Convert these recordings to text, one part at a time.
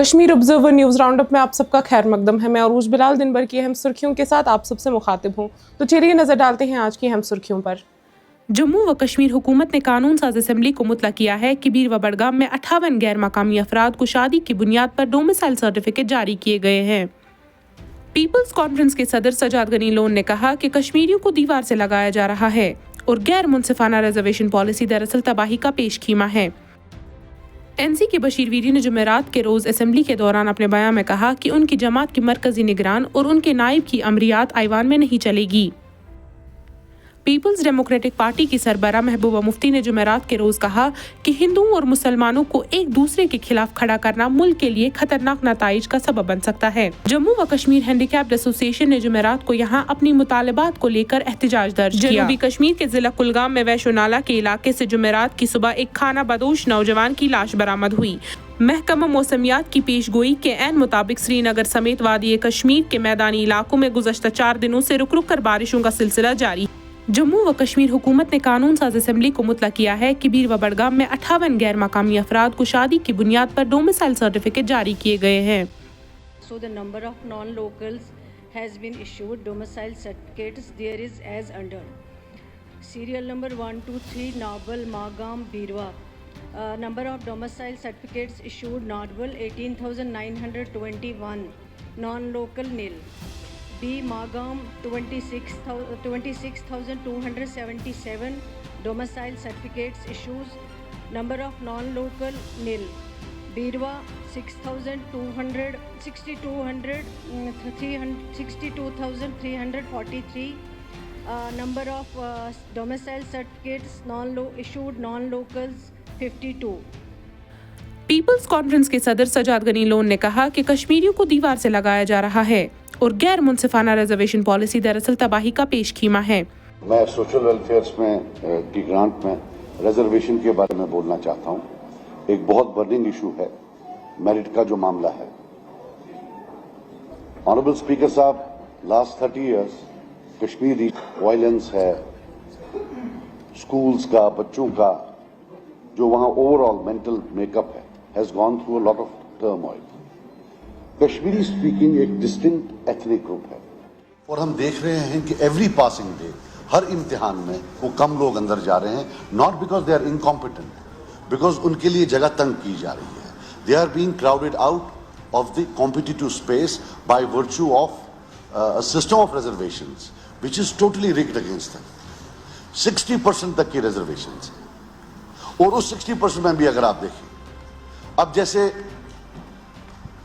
Kashmir observer news round up में आप सबका खैर मकदम है। मैं अरूज बिलाल दिन भर की अहम सुर्खियों के साथ आप सबसे मुखातिब हूँ। तो चलिए नजर डालते हैं आज की अहम सुर्खियों पर। जम्मू व कश्मीर हुकूमत ने कानून साज असम्बली को मुतला किया है कि बीर व बड़गाम में 58 गैर मकामी अफराद को शादी की बुनियाद पर डोमिसाइल सर्टिफिकेट जारी किए गए हैं। पीपल्स कॉन्फ्रेंस के सदर सजाद गनी लोन ने कहा कि कश्मीरियों को दीवार से लगाया जा रहा है और गैर मुनसिफाना रिजर्वेशन पॉलिसी दरअसल तबाही का पेशखीमा है। एनसी के बशीर वीरी ने जुमेरात के रोज़ असम्बली के दौरान अपने बयान में कहा कि उनकी जमात की मरकजी निगरान और उनके नायब की अमरियात आइवान में नहीं चलेगी। पीपल्स डेमोक्रेटिक पार्टी की सरबराह महबूबा मुफ्ती ने जुमेरात के रोज़ कहा कि हिंदुओं और मुसलमानों को एक दूसरे के खिलाफ खड़ा करना मुल्क के लिए खतरनाक नताइज का सबब बन सकता है। जम्मू व कश्मीर हैंडीकैप्ड एसोसिएशन ने जुमेरात को यहाँ अपनी मुतालबात को लेकर एहतजाज दर्ज किया। जनूबी कश्मीर के जिला कुलगाम में वैशो नाला के इलाके से जुमेरात की सुबह एक खाना बदोश नौजवान की लाश बरामद हुई। महकमा मौसमियात की पेशगोई के ऐन मुताबिक श्रीनगर समेत वादी कश्मीर के मैदानी इलाकों में गुज़श्ता 4 दिनों से रुक रुक कर बारिशों का सिलसिला जारी। जम्मू व कश्मीर हुकूमत ने कानून साज असम्बली को मुतला किया है कि बीर व बड़गाम में 58 गैर मकामी अफराद को शादी की बुनियाद पर डोमिसाइल सर्टिफिकेट जारी किए गए हैं। So the number of non-locals has been issued domicile certificates. There is as under. Serial number 123 Nabal Magam Birwa. Number of domicile certificates issued Nabal 18,921. Non-local nil. B Magam 26,277. Domicile certificates issues. Number of non-local nil. Birwa 62,343. Number of domicile certificates issued non-locals 52. People's conference के सदर Sajjad Ghani loan ने कहा कि कश्मीरियों को दीवार से लगाया जा रहा है और गैर मुनसिफाना रिजर्वेशन पॉलिसी दरअसल तबाही का पेशखीमा है। मैं सोशल वेलफेयर में की ग्रांट में रिजर्वेशन के बारे में बोलना चाहता हूँ। एक बहुत बर्निंग इशू है, मेरिट का जो मामला है। ऑनरेबल स्पीकर साहब, लास्ट 30 इयर्स कश्मीरी वायलेंस है, स्कूल्स का, बच्चों का जो वहाँ ओवरऑल मेंटल मेकअप है, has gone through a lot of turmoil. Kashmiri speaking एक डिस्टिंक्ट एथनिक ग्रुप है और हम देख रहे हैं कि एवरी पासिंग डे हर इम्तिहान में वो कम लोग अंदर जा रहे हैं, not because they are incompetent, because उनके लिए जगह तंग की जा रही है। They are being crowded out of the competitive space by virtue of a system of reservations which is totally rigged against them. 60% तक की रिजर्वेशंस है और उस 60% में भी अगर आप देखें, अब जैसे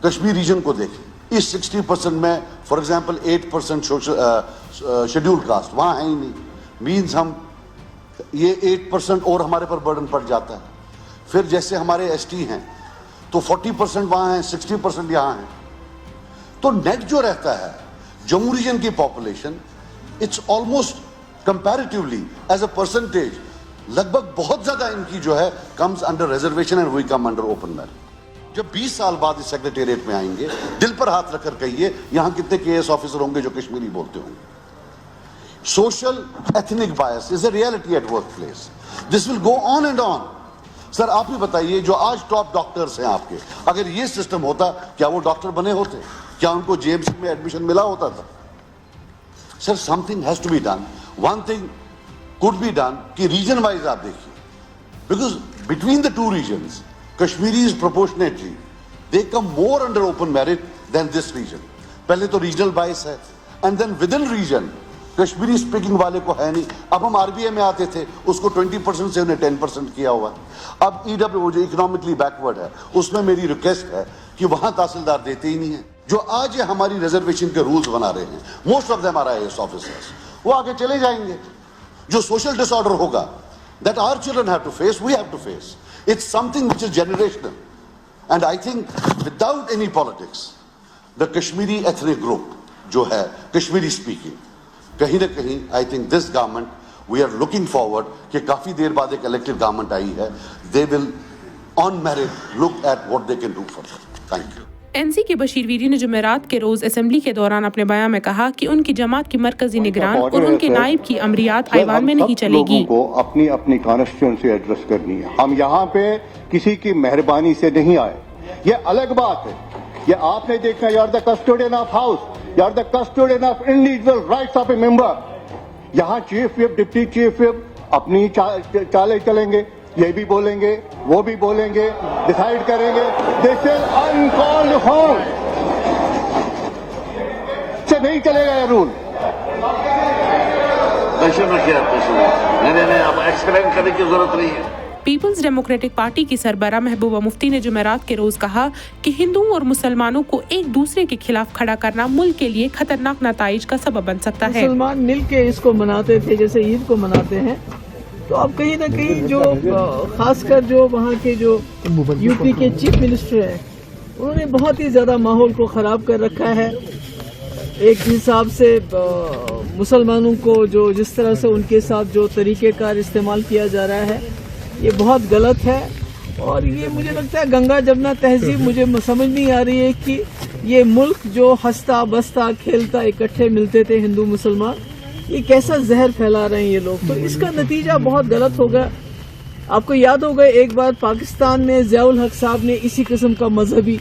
कश्मीर रीजन को देखें, इस 60% में फॉर एग्जांपल 8% शेड्यूल कास्ट वहाँ है ही नहीं। मीन्स हम ये 8% और हमारे पर बर्डन पड़ जाता है। फिर जैसे हमारे एसटी हैं तो 40% वहाँ हैं, 60% यहाँ हैं। तो नेट जो रहता है जम्मू रीजन की population, it's almost comparatively as a percentage लगभग बहुत ज्यादा इनकी जो है comes under reservation and we come under open merit. जब 20 साल बाद इस सेक्रेटेरिएट में आएंगे, दिल पर हाथ रखकर कहिए यहां कितने केएस ऑफिसर होंगे जो कश्मीरी बोलते होंगे। Social ethnic bias is a reality at work place. This will go on and on. Sir आप ही बताइए, जो आज टॉप डॉक्टर्स हैं आपके, अगर ये सिस्टम होता क्या वो डॉक्टर बने होते? क्या उनको जेएमसी में एडमिशन मिला होता था? Sir something has to be done. One thing could be done कि रीजन वाइज आप देखिए, because between the two regions Kashmiris proportionately they come more under open merit than this region. पहले तो regional bias है, and then within region Kashmiri speaking वाले को है नहीं। अब हम आरबीआई में आते थे, उसको 20% से उन्हें 10% किया हुआ है। अब ईडब्ल्यू जो इकोनॉमिकली बैकवर्ड है उसमें मेरी रिक्वेस्ट है कि वहां तहसीलदार देते ही नहीं है। जो आज ये हमारी रिजर्वेशन के रूल्स बना रहे हैं, most of them are IAS officers, वो आगे चले जाएंगे। जो सोशल डिसऑर्डर होगा that our children have to face, we have to face. It's something which is generational, and I think without any politics, the Kashmiri ethnic group, जो है Kashmiri speaking, कहीं न कहीं I think this government we are looking forward कि काफी देर बाद एक elected government आई है, they will on merit look at what they can do for them. Thank you. NC के बशीर वीरी ने जुमेरात के रोज असम्बली के दौरान अपने बयान में कहा कि उनकी जमात की मरकजी निगरान और उनके नायब की अमरियात आइवान में नहीं चलेगी। को अपनी अपनी कॉन्स्टिट्यूएंसी एड्रेस करनी है। हम यहाँ पे किसी की मेहरबानी से नहीं आए। ये अलग बात है ये आप नहीं देखना, you are the custodian of house, you are the custodian of individual rights of a member. यहाँ chief whip, deputy chief whip अपनी ही चालें चलेंगे, ये भी बोलेंगे, वो भी बोलेंगे, डिसाइड करेंगे। दिस इज अनकॉल्ड फॉर, से नहीं चलेगा ये रूल। नहीं, अब एक्सप्लेन करने की जरूरत नहीं है। पीपल्स डेमोक्रेटिक पार्टी की सरबराह महबूबा मुफ्ती ने जुमेरात के रोज कहा कि हिंदुओं और मुसलमानों को एक दूसरे के खिलाफ खड़ा करना मुल्क के लिए खतरनाक नताइज का सबब बन सकता है। मुसलमान मिल के इसको मनाते थे जैसे ईद को मनाते हैं, तो अब कहीं ना कहीं जो खासकर जो वहाँ के जो यूपी के चीफ मिनिस्टर हैं, उन्होंने बहुत ही ज़्यादा माहौल को ख़राब कर रखा है। एक हिसाब से मुसलमानों को जो जिस तरह से उनके साथ जो तरीक़ेकार इस्तेमाल किया जा रहा है, ये बहुत गलत है। और ये मुझे लगता है गंगा जमुना तहजीब, मुझे समझ नहीं आ रही है कि ये मुल्क जो हंसता बसता खेलता इकट्ठे मिलते थे हिंदू मुसलमान, ये कैसा जहर फैला रहे हैं ये लोग। तो इसका नतीजा बहुत गलत होगा। आपको याद होगा एक बार पाकिस्तान में ज़ियाउल हक साहब ने इसी किस्म का मजहबी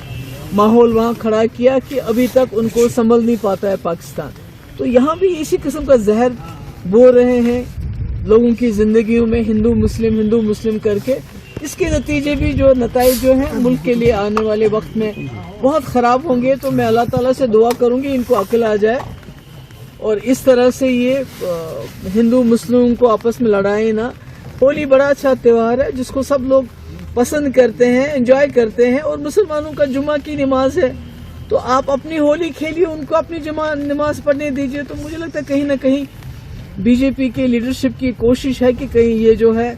माहौल वहाँ खड़ा किया कि अभी तक उनको संभल नहीं पाता है पाकिस्तान। तो यहाँ भी इसी किस्म का जहर बो रहे हैं लोगों की जिंदगियों में, हिंदू मुस्लिम करके। इसके नतीजे भी जो नताइज जो हैं मुल्क के लिए आने वाले वक्त में बहुत ख़राब होंगे। तो मैं अल्लाह ताला से दुआ करूँगी इनको अक्ल आ जाए और इस तरह से ये हिंदू मुस्लिम को आपस में लड़ाए ना। होली बड़ा अच्छा त्यौहार है जिसको सब लोग पसंद करते हैं, एंजॉय करते हैं, और मुसलमानों का जुमा की नमाज है, तो आप अपनी होली खेलिए, उनको अपनी जुमा नमाज पढ़ने दीजिए। तो मुझे लगता है कहीं ना कहीं बीजेपी के लीडरशिप की कोशिश है कि कहीं ये जो है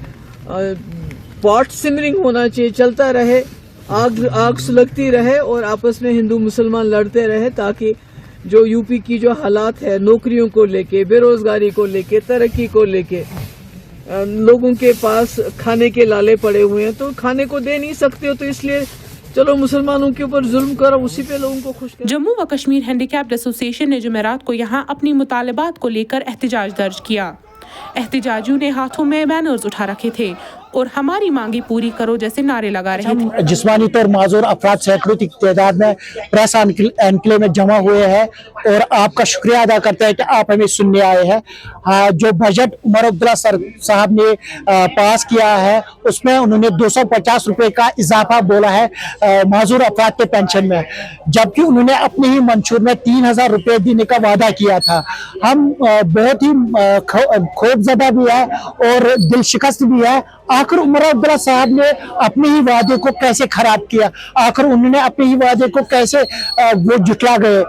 पॉट सिमरिंग होना चाहिए, चलता रहे, आग सुलगती रहे और आपस में हिंदू मुसलमान लड़ते रहे, ताकि जो यूपी की जो हालात है नौकरियों को लेके, बेरोजगारी को लेके, तरक्की को लेके, लोगों के पास खाने के लाले पड़े हुए हैं, तो खाने को दे नहीं सकते हो, तो इसलिए चलो मुसलमानों के ऊपर जुल्म करो, उसी पे लोगों को खुश करो। जम्मू व कश्मीर हैंडीकैप्ड एसोसिएशन ने जुमेरात को यहाँ अपनी मुतालबात को लेकर एहतजाज दर्ज किया। एहतजाजियों ने हाथों में बैनर्स उठा रखे थे और हमारी मांगी पूरी करो जैसे नारे लगा रहे थे। जिस्मानी तौर माजूर अफराद सैकड़ों की तादाद में प्रेस एनक्लेव में जमा हुए हैं और आपका शुक्रिया अदा करते हैं कि आप हमें सुनने आए हैं। हाँ, जो बजट उमर अब्दुल्ला साहब ने पास किया है उसमें उन्होंने 250 रुपए का इजाफा बोला है माजूर अफराद के पेंशन में, जबकि उन्होंने अपने ही मंशूर में 3000 रुपए देने का वादा किया था। हम बहुत ही खौफजदा भी है और दिल शिकस्त भी है। आखिर उमर अब्दुल्ला साहब ने अपने ही वादे को कैसे खराब किया, आखिर उन्होंने अपने ही वादे को कैसे वो जुटला गए।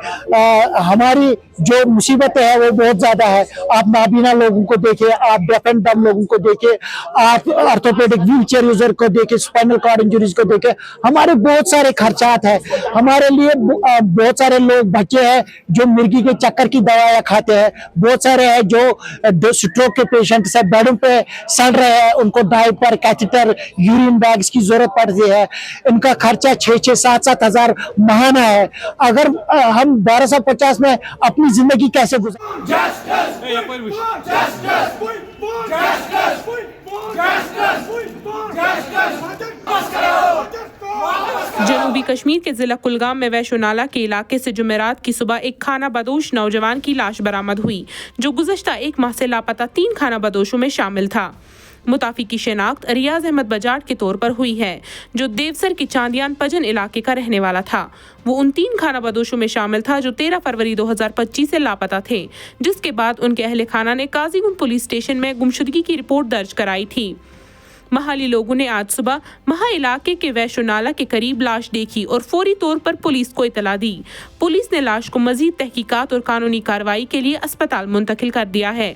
हमारी जो मुसीबतें हैं वो बहुत ज्यादा है। आप नाबीना लोगों को देखें, आप डेफ एंड डम लोगों को देखें, आप ऑर्थोपेडिक व्हीलचेयर यूजर को देखें, स्पाइनल कॉर्ड इंजरीज को देखें, हमारे बहुत सारे खर्चात हैं। हमारे लिए बहुत सारे लोग बच्चे हैं जो मिर्गी के चक्कर की दवाइयाँ खाते हैं, बहुत सारे हैं जो स्ट्रोक के पेशेंट से बेडों पे सड़ रहे हैं, उनको डायपर, कैथेटर, यूरिन बैग्स की जरूरत पड़ती है। इनका खर्चा 6-6, 7-7 हजार महाना है। अगर हम 1250 में अपनी जिंदगी कैसे जनूबी कश्मीर के जिला कुलगाम में वैशोनाला के इलाके से जुमेरात की सुबह एक खाना बदोश नौजवान की लाश बरामद हुई, जो गुज़श्ता 1 माह से लापता 3 खाना बदोशों में शामिल था। मुताफी की शिनाख्त रियाज अहमद बजाट के तौर पर हुई है, जो देवसर के चांदियान पजन इलाके का रहने वाला था। वो उन 3 खाना बदोशों में शामिल था जो 13 फरवरी 2025 से लापता थे, जिसके बाद उनके अहले खाना ने काजीगुंड पुलिस स्टेशन में गुमशुदगी की रिपोर्ट दर्ज कराई थी। महाली लोगों ने आज सुबह महा इलाके के वैशोनाला के करीब लाश देखी और फौरी तौर पर पुलिस को इतला दी। पुलिस ने लाश को मजीद तहकीकात और कानूनी कार्रवाई के लिए अस्पताल मुंतकिल कर दिया है।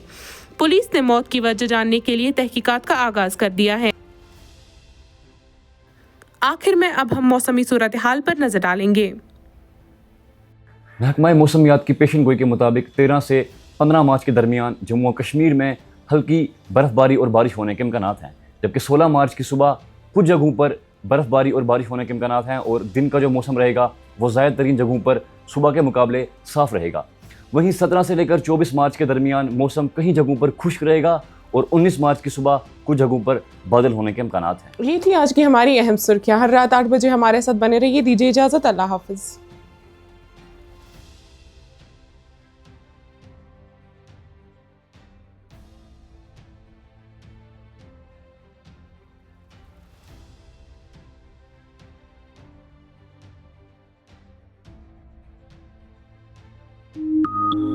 पुलिस ने मौत की वजह जानने के लिए तहकीकात का आगाज कर दिया है। आखिर में अब हम मौसमी सूरत हाल पर नजर डालेंगे। महकमा मौसमियात की पेशन गोई के मुताबिक 13 से 15 मार्च के दरमियान जम्मू और कश्मीर में हल्की बर्फबारी और बारिश होने के इम्कानात हैं, जबकि 16 मार्च की सुबह कुछ जगहों पर बर्फबारी और बारिश होने के इम्कानात हैं और दिन का जो मौसम रहेगा वो ज़्यादा तरीन जगहों पर सुबह के मुकाबले साफ़ रहेगा। वहीं 17 से लेकर 24 मार्च के दरमियान मौसम कई जगहों पर खुश्क रहेगा और 19 मार्च की सुबह कुछ जगहों पर बादल होने के इम्कानात हैं। ये थी आज की हमारी अहम सुर्खियां। हर रात 8 बजे हमारे साथ बने रहिए। दीजिए इजाज़त। अल्लाह हाफिज़। हैं।